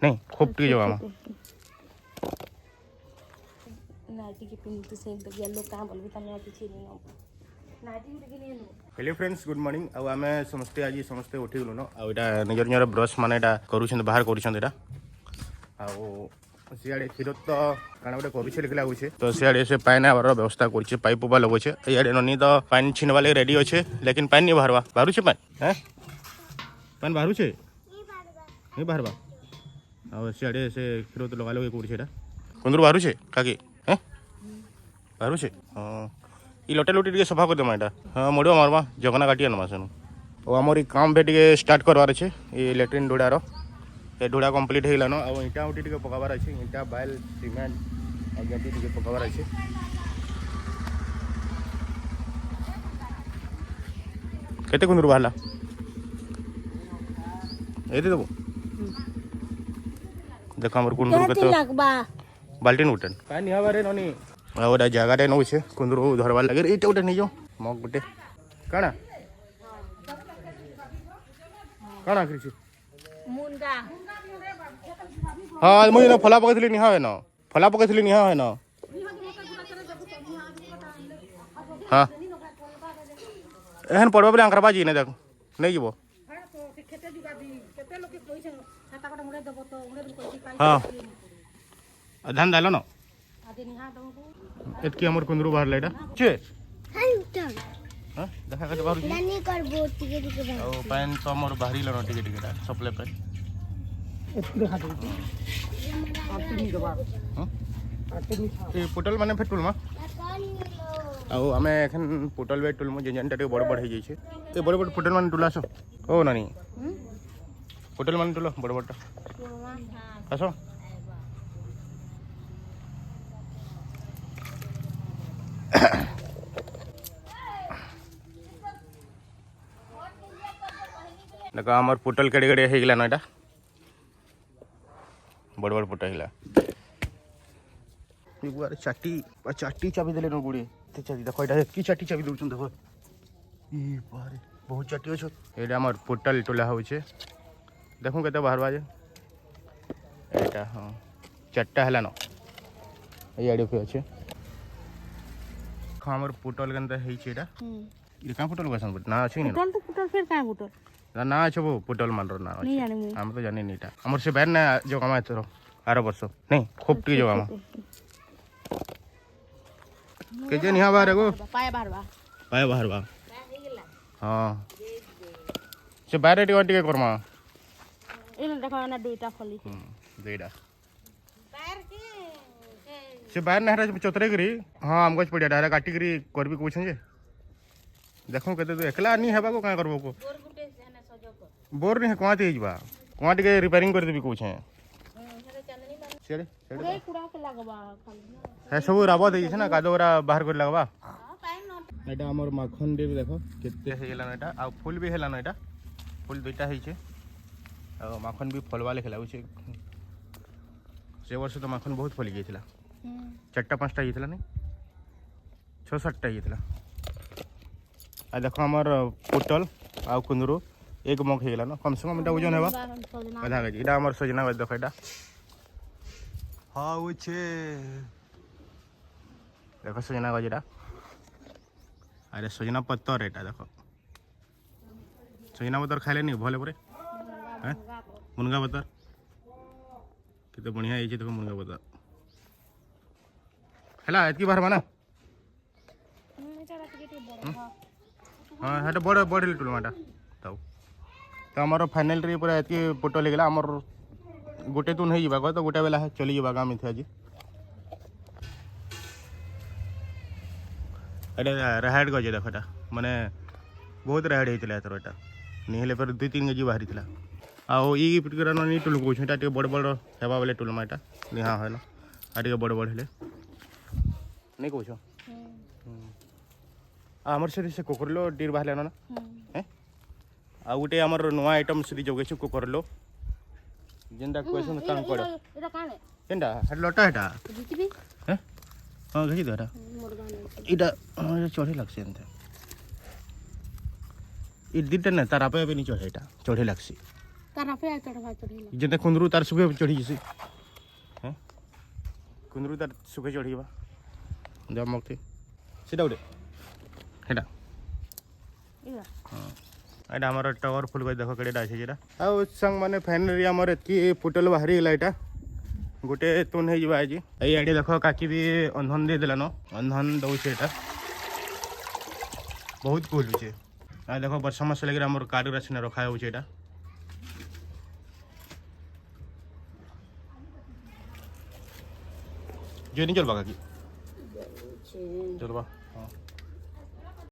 नहीं खूब टी जगह में नाइटी के पिन से एक येलो का बोलबी तने किछि नहीं नाइटी के नहीं लो हेलो फ्रेंड्स गुड मॉर्निंग आउ आम समस्ते आज समस्ते उठी गलुन आउ यहाँ निजर निजर ब्रश मान कर बाहर कर सियाड़े क्षीर तो काना गोटे करुचे लिखा लगुचे तो सियाड़े से पानी आवार व्यवस्था कर पाइप पुपा लगुचे इे ननी तो पानी छीनवा लगे रेडी अच्छे लेकिन पानी नहीं बाहरवा बाहरुचे पानी हैं पानी बाहरुचे नहीं बाहरवा आ सियाड़े से क्षीर तो लगा लगे कर कुंदरू बाहरुचे काकी हैं बाहरुचे हाँ ये लटे लुटी टे सफा कर देमा यहाँ हाँ मोड़वा मारवा जगना काटी आनमा सेनु और आमर काम भी टे स्टार्ट करवार अच्छे ये लैट्रिन ढोड़ार ये ढोड़ा कम्प्लीट हो गलान और इटा उठी टे पकाबार अच्छे इटा बाइल सीमेंट और गंटी टे पकाबार अच्छे केते कुंदरू बाहला ये देबो देखो हमर कुंदरू के तो बाल्टीन उठन पानी हवारे ननी गोटे जगह नौ कुंदरू धरवार लगे ये गोटे नहीं जाओ मग गोटे काଣା काଣା कृषि मुंडा हाँ मुझे फला पकई निहा है ना फला पकई निहा है ना हाँ एहन पड़वा बोले आंकड़ा बाजी नहीं देख नहीं जीव हाँ धान दाल न एतकी हमर कुंदरू बाहर लाइटा छे हां देखा के बाहर नानी करबो टिके टिके ओ पानी तो हमर बाहरी लनो टिके टिके सप्लाई पे एतकी खा दे आटी के बाहर हां आटी ए पोटल माने फेटुल मा आओ हमें एखन पोटल बे टुल मु जेनटा टे बड़ बड़ हे जाई छे ए बड़ बड़ पोटल माने टुलासो ओ नानी पोटल माने टुलो बड़ बड़ आसो देखो आमर पोटल केड़े केड़े हो गला ना बड़ बड़ पोटल हिला चाटी चाटी चाबी देले न गुड़े देखो यहाँ की चाटी चाबी दौन देखो ई बारे बहुत चाटी अच्छे ये आमर पोटल टोला हो देखूँ के बाहर बाजे यहाँ हाँ चार्टा है न ये अच्छे हमर पोटल केनता हेइछेडा ये का पोटल बसन ना अछि नि पोटल तो पोटल फिर का पोटल ना अछि वो पोटल मानरो ना नहीं जाने मु हम तो जाने नीटा हमर से बैर ना जगमा एतरो 12 वर्ष नहीं खूब टी जगमा के जे निहा बारे गो पाया बाहर बा हां से बारे टी करमा इन देखो ना दुईटा खोली दुईटा से बाहर नहरा चतरे करी हाँ आम गछ पड़िया डायरेक्ट काटी करी करबी कहछन जे देखो केते तो एकला नहीं हेबा को का करबो को बोर नहीं कोआ ते जबा कोआ टिके रिपेयरिंग कर देबी कहछे छेड़े छेड़े कूड़ा के लगबा है सब राबो दे छै ना कादोरा बाहर कर लगबा एटा हमर माखन दे देखो केते हे गेला एटा आ फूल भी हेला ना एटा फूल दुईटा हे छै आ माखन भी फलवा ले खेला छै से वर्ष तो माखन बहुत फली गेथिला 4-5टा ये नहीं 6-7टा ये आ देखो हमार पोटल आ कुंदरू एक मग हो गला ना कम से कम एटा ओजन हेबा आधा केजी एटा हमर सजना गछ देखो एटा हां ओछे देखो सजना गछ एटा अरे सजना पत्तर एटा देखो सजना पत्तर खाइले नहीं भले परे हैं मुनगा पत्तर किते बढ़िया हे देखो मुनगा पत्तर है एतकी बाहर माना हाँ हेटा बड़ बड़ टुल माटा तो आमर फाइनल रे पूरा एतकी पोटल गला आमर गोटे तुन हो तो गोटे बेला चली जावा गाम थे आज रेहाड़ गजे देख एटा माने बहुत रेहाड़ होता एथर एटा नहीं हेले पर 2-3 केजी बाहरी था आओ ई नहीं टुल कहटा बड़ बड़ हेबा बेले टुलमा एटा निहा है आ बड़ बड़ हेले नहीं कहछ आमर से कोकरलो डीर बाहर ना हैं आ गोटे आमर नुआ आइटम से जोगे कोकरलो जेनटा क्वेश्चन कान पड़ो एटा काने केनटा हेड लटा हेटा घिचबी हैं हां घिच देटा इटा चढ़े लागसे एनते ई दिटा ना तार आपे नहीं चढ़े एटा चढ़े लागसी तारा पे चढ़वा चढ़ेला ଯେତେ କୁନ୍ଦରୁ ତାର ସୁଖେ ଚଢ଼ି ଯିସି ହଁ କୁନ୍ଦରୁ ତାର ସୁଖେ ଚଢ଼ିବା ଯା ମଗତେ ସେଟା ଗୋଟେ ହେଟା ଇରା ଏଇଟା ଆମର ଟଗର ଫୁଲ ଗଛ ଦେଖ କେଡ଼େଟା ଅଛି ଯେଟା ଆଉ ସାଙ୍ଗ ମାନେ ଫାଇନାଲି ଆମର ଏତିକି ପୋଟଲ ବାହାରିଗଲା ଏଇଟା ଗୋଟେ ତୁନ ହେଇଯିବା ଆଜି ଏଇ ଆଡ଼େ ଦେଖ କାକି ବି ଅନ୍ଧନ ଦେଇଦେଲାନ ଅନ୍ଧନ ଦଉଛେ ଏଇଟା ବହୁତ କୁଲୁଛେ ଆଉ ଦେଖ ବର୍ଷା ମାସ ଲାଗି ଆମର କାର୍ଡରେ ସିନା ରଖା ହେଉଛି ଏଇଟା जो नहीं चलवा काकी चलवा